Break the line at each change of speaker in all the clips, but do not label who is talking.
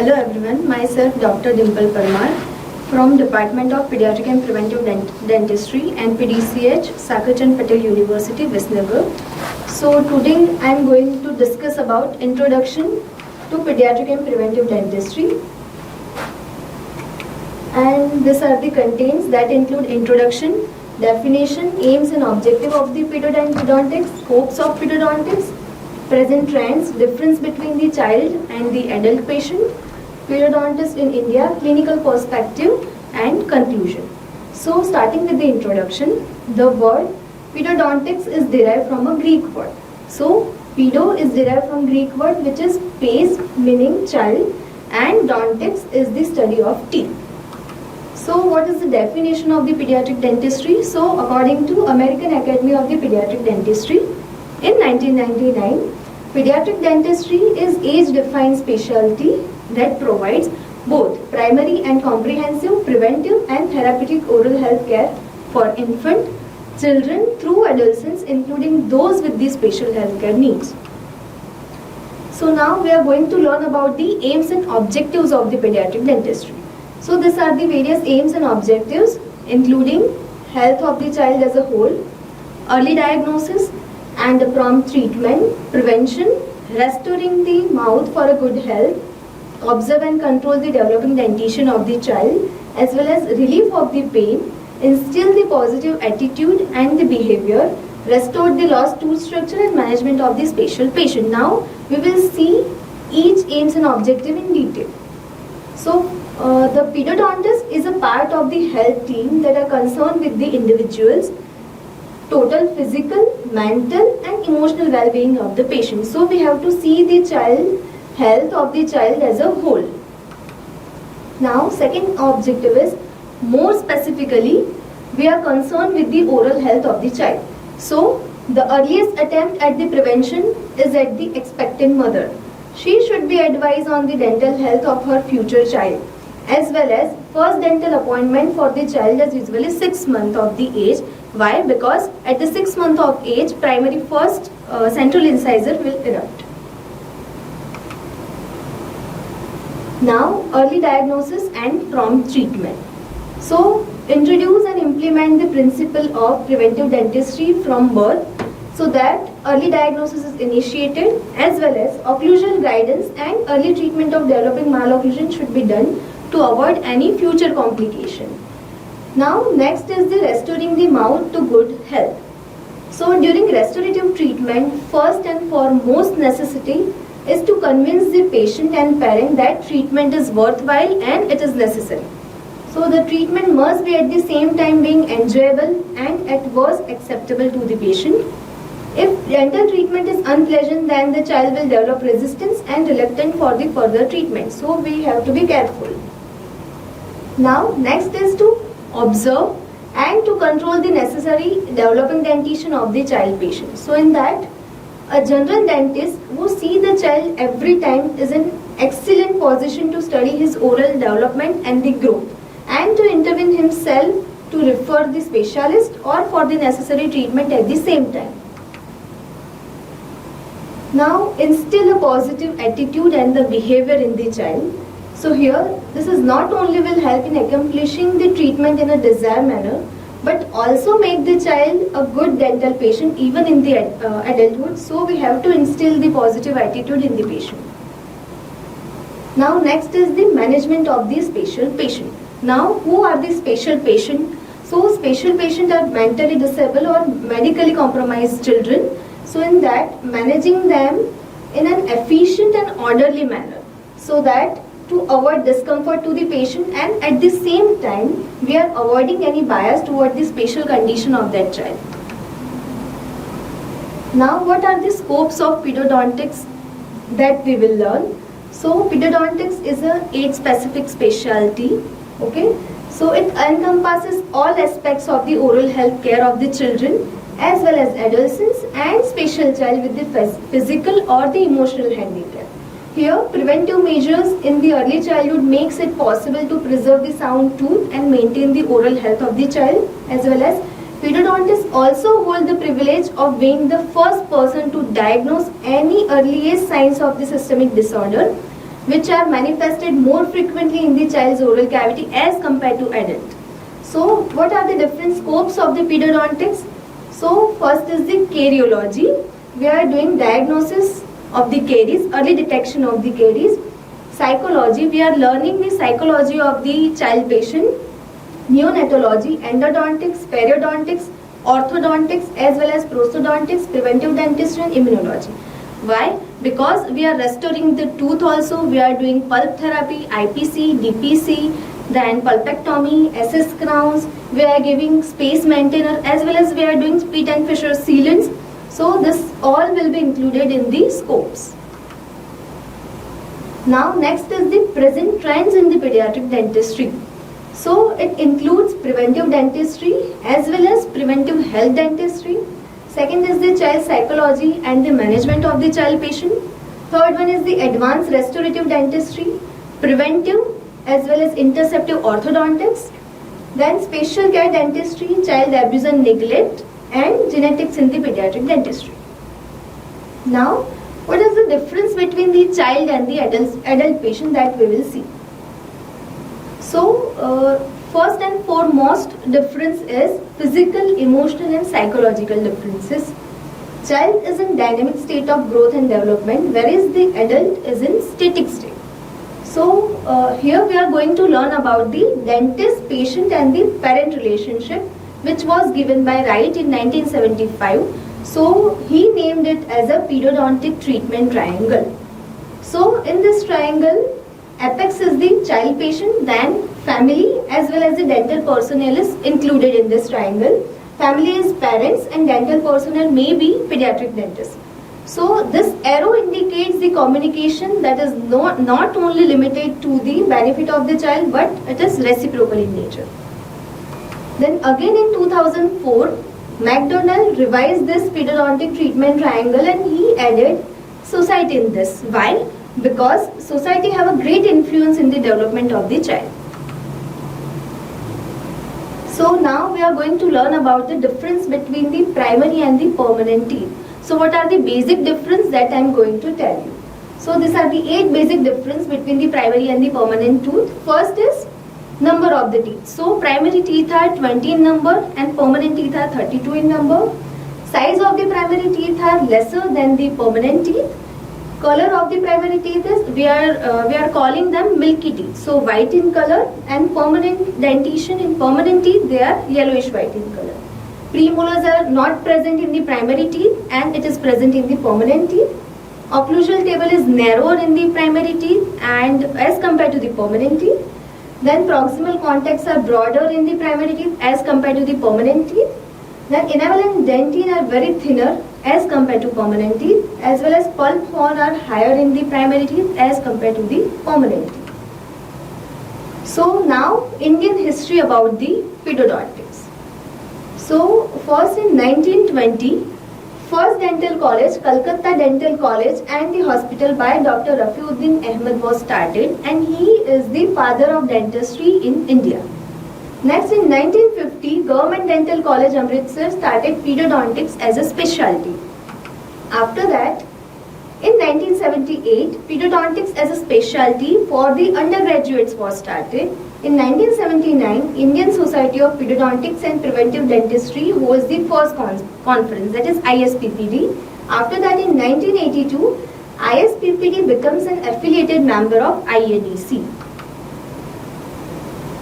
Hello everyone, myself Dr. Dimple Parmar from Department of Pediatric and Preventive Dentistry and PDCH, Sakarchand Patel University, Visnagar. So today I am going to discuss about Introduction to Pediatric and Preventive Dentistry. And these are the contents that include introduction, definition, aims and objective of the pedodontics, scopes of pedodontics, present trends, difference between the child and the adult patient, periodontist in India, clinical perspective and conclusion. So starting with the introduction, the word pedodontics is derived from a Greek word. So pedo is derived from Greek word which is pes meaning child and dontics is the study of teeth. So what is the definition of the pediatric dentistry? So according to American Academy of the Pediatric Dentistry in 1999, pediatric dentistry is age-defined specialty that provides both primary and comprehensive preventive and therapeutic oral health care for infant, children through adolescents including those with the special health care needs. So now we are going to learn about the aims and objectives of the pediatric dentistry. So these are the various aims and objectives including health of the child as a whole, early diagnosis and prompt treatment, prevention, restoring the mouth for a good health, observe and control the developing dentition of the child as well as relief of the pain, instill the positive attitude and the behavior, restore the lost tooth structure and management of the special patient. Now we will see each aims and objective in detail. So the pedodontist is a part of the health team that are concerned with the individual's total physical, mental and emotional well-being of the patient. So we have to see the child health of the child as a whole. Now second objective is more specifically we are concerned with the oral health of the child. So the earliest attempt at the prevention is at the expectant mother. She should be advised on the dental health of her future child as well as first dental appointment for the child as usually 6 months of the age. Why? Because at the 6 month of age, primary first central incisor will erupt. Now, early diagnosis and prompt treatment. So, introduce and implement the principle of preventive dentistry from birth so that early diagnosis is initiated as well as occlusal guidance and early treatment of developing malocclusion should be done to avoid any future complication. Now next is the restoring the mouth to good health. So during restorative treatment, first and foremost necessity is to convince the patient and parent that treatment is worthwhile and it is necessary. So the treatment must be at the same time being enjoyable and at worst acceptable to the patient. If dental treatment is unpleasant, then the child will develop resistance and reluctant for the further treatment. So we have to be careful. Now next is to observe and to control the necessary developing dentition of the child patient. So in that, a general dentist who sees the child every time is in excellent position to study his oral development and the growth and to intervene himself to refer the specialist or for the necessary treatment at the same time. Now instill a positive attitude and the behavior in the child. So here, this is not only will help in accomplishing the treatment in a desired manner, but also make the child a good dental patient even in the adulthood. So we have to instill the positive attitude in the patient. Now next is the management of the special patient. Now who are the special patient? So special patient are mentally disabled or medically compromised children. So in that, managing them in an efficient and orderly manner so that to avoid discomfort to the patient and at the same time we are avoiding any bias toward the special condition of that child. Now what are the scopes of pedodontics that we will learn? So pedodontics is a age specific specialty. Okay, so it encompasses all aspects of the oral health care of the children as well as adolescents and special child with the physical or the emotional handicap. Here, preventive measures in the early childhood makes it possible to preserve the sound tooth and maintain the oral health of the child as well as Pedodontists also hold the privilege of being the first person to diagnose any earliest signs of the systemic disorder which are manifested more frequently in the child's oral cavity as compared to adult. So what are the different scopes of the periodontics? So first is the cariology. We are doing diagnosis of the caries, early detection of the caries. Psychology, we are learning the psychology of the child patient. Neonatology, endodontics, periodontics, orthodontics as well as prosthodontics, preventive dentistry and immunology. Why? Because we are restoring the tooth also, we are doing pulp therapy, IPC, DPC, then pulpectomy, SS crowns, we are giving space maintainer as well as we are doing Pitt and Fisher sealants. So this all will be included in the scopes. Now next is the present trends in the pediatric dentistry. So it includes preventive dentistry as well as preventive health dentistry. Second is the child psychology and the management of the child patient. Third one is the advanced restorative dentistry, preventive as well as interceptive orthodontics. Then special care dentistry, child abuse and neglect, and genetics in the pediatric dentistry. Now, what is the difference between the child and the adult patient that we will see? So, first and foremost difference is physical, emotional and psychological differences. Child is in dynamic state of growth and development, whereas the adult is in static state. So, here we are going to learn about the dentist, patient and the parent relationship, which was given by Wright in 1975. So, he named it as a periodontic treatment triangle. So, in this triangle, apex is the child patient, then family as well as the dental personnel is included in this triangle. Family is parents and dental personnel may be pediatric dentists. So this arrow indicates the communication that is not only limited to the benefit of the child but it is reciprocal in nature. Then again in 2004, McDonald revised this periodontic treatment triangle and he added society in this. Why? Because society have a great influence in the development of the child. So now we are going to learn about the difference between the primary and the permanent teeth. So what are the basic difference that I am going to tell you. So these are the 8 basic difference between the primary and the permanent tooth. First is number of the teeth. So primary teeth are 20 in number and permanent teeth are 32 in number. Size of the primary teeth are lesser than the permanent teeth. Color of the primary teeth is we are calling them milky teeth. So white in color and permanent dentition in permanent teeth they are yellowish white in color. Premolars are not present in the primary teeth and it is present in the permanent teeth. Occlusal table is narrower in the primary teeth and as compared to the permanent teeth. Then proximal contacts are broader in the primary teeth as compared to the permanent teeth. Then enamel and dentine are very thinner as compared to permanent teeth, as well as pulp horn are higher in the primary teeth as compared to the permanent teeth. So now Indian history about the periodontics. So first in 1920, first dental college, Calcutta Dental College and the hospital by Dr. Rafiuddin Ahmed was started and he is the father of dentistry in India. Next in 1950, Government Dental College Amritsar started periodontics as a specialty. After that, in 1978, periodontics as a specialty for the undergraduates was started. In 1979, Indian Society of Periodontics and Preventive Dentistry holds the first conference, that is ISPPD. After that, in 1982, ISPPD becomes an affiliated member of IADC.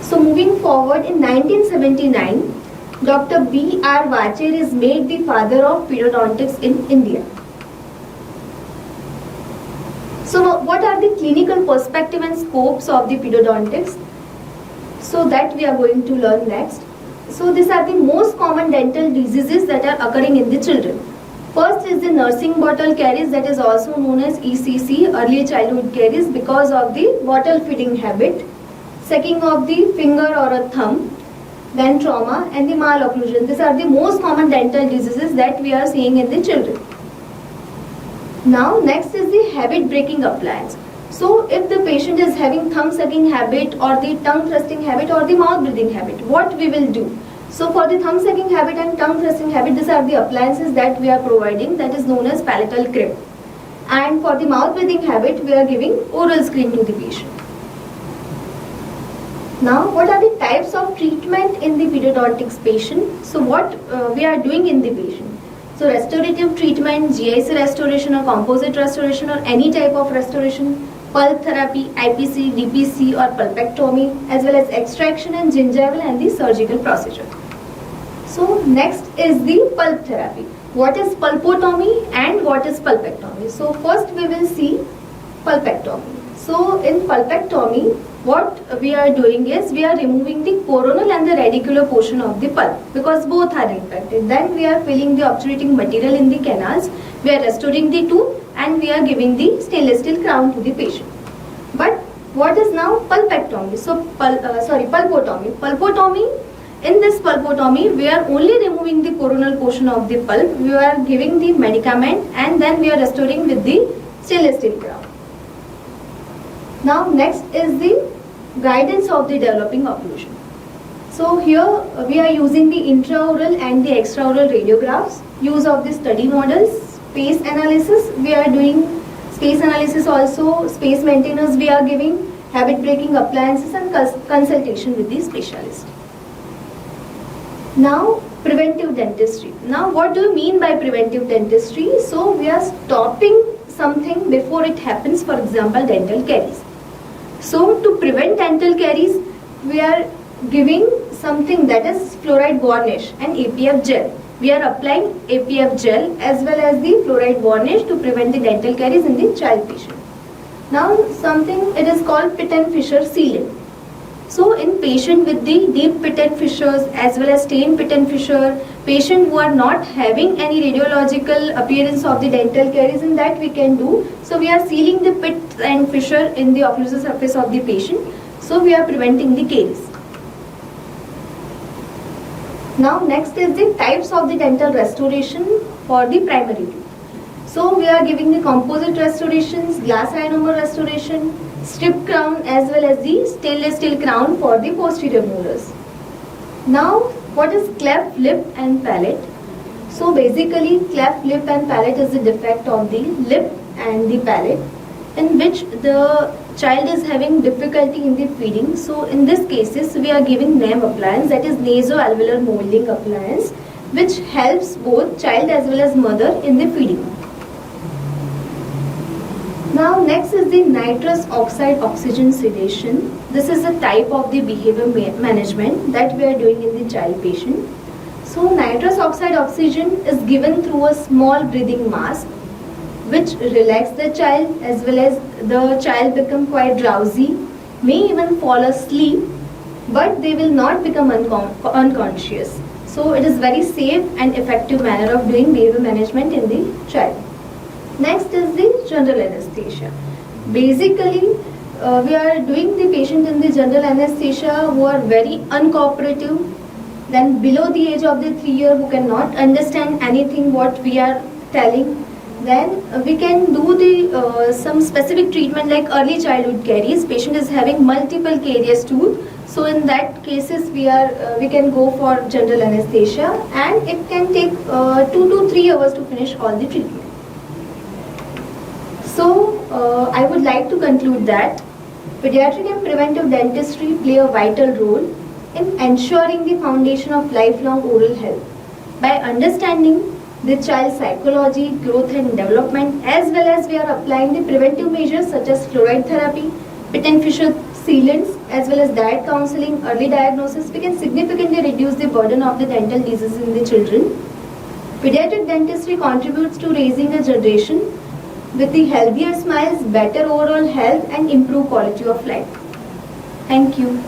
So moving forward, in 1979, Dr. B.R. Vacher is made the father of periodontics in India. So what are the clinical perspective and scopes of the periodontics? So that we are going to learn next. So these are the most common dental diseases that are occurring in the children. First is the nursing bottle caries, that is also known as ECC, early childhood caries, because of the bottle feeding habit. Second of the finger or a thumb, then trauma and the malocclusion. These are the most common dental diseases that we are seeing in the children. Now next is the habit breaking appliance. So if the patient is having thumb sucking habit or the tongue thrusting habit or the mouth breathing habit, what we will do? So for the thumb sucking habit and tongue thrusting habit, these are the appliances that we are providing, that is known as palatal grip. And for the mouth breathing habit, we are giving oral screen to the patient. Now, what are the types of treatment in the periodontics patient? So, what we are doing in the patient? So, restorative treatment, GIC restoration or composite restoration or any type of restoration, pulp therapy, IPC, DPC or pulpectomy, as well as extraction and gingival and the surgical procedure. So, next is the pulp therapy. What is pulpotomy and what is pulpectomy? So, first we will see pulpectomy. So, in pulpectomy, what we are doing is we are removing the coronal and the radicular portion of the pulp because both are infected. Then we are filling the obturating material in the canals, we are restoring the tooth and we are giving the stainless steel crown to the patient. But what is now pulpectomy? So, pulpotomy. Pulpotomy, in this pulpotomy, we are only removing the coronal portion of the pulp, we are giving the medicament and then we are restoring with the stainless steel crown. Now, next is the guidance of the developing occlusion. So, here we are using the intraoral and the extraoral radiographs, use of the study models, space analysis, we are doing space analysis also, space maintainers we are giving, habit breaking appliances and consultation with the specialist. Now, preventive dentistry. Now, what do you mean by preventive dentistry? So, we are stopping something before it happens, for example, dental caries. So, to prevent dental caries, we are giving something that is fluoride varnish and APF gel. We are applying APF gel as well as the fluoride varnish to prevent the dental caries in the child patient. Now, something it is called pit and fissure sealant. So, in patient with the deep pit and fissures as well as stained pit and fissure, patient who are not having any radiological appearance of the dental caries, in that we can do. So, we are sealing the pit and fissure in the occlusal surface of the patient. So, we are preventing the caries. Now, next is the types of the dental restoration for the primary tooth. So, we are giving the composite restorations, glass ionomer restoration, strip crown as well as the stainless steel crown for the posterior molars. Now, what is cleft lip and palate? So, basically cleft lip and palate is the defect of the lip and the palate in which the child is having difficulty in the feeding. So, in this cases, we are giving NAM appliance, that is nasoalveolar molding appliance, which helps both child as well as mother in the feeding. Now, next is the nitrous oxide oxygen sedation. This is a type of the behavior management that we are doing in the child patient. So, nitrous oxide oxygen is given through a small breathing mask, which relax the child as well as the child become quite drowsy, may even fall asleep, but they will not become unconscious. So, it is very safe and effective manner of doing behavior management in the child. Next is the general anesthesia. Basically, we are doing the patient in the general anesthesia who are very uncooperative, then below the age of the 3 year who cannot understand anything what we are telling. Then we can do the some specific treatment like early childhood caries. Patient is having multiple caries tooth. So in that cases we can go for general anesthesia and it can take 2 to 3 hours to finish all the treatment. So, I would like to conclude that pediatric and preventive dentistry play a vital role in ensuring the foundation of lifelong oral health. By understanding the child's psychology, growth and development, as well as we are applying the preventive measures such as fluoride therapy, pit and fissure sealants, as well as diet counseling, early diagnosis, we can significantly reduce the burden of the dental diseases in the children. Pediatric dentistry contributes to raising a generation with the healthier smiles, better overall health and improved quality of life. Thank you.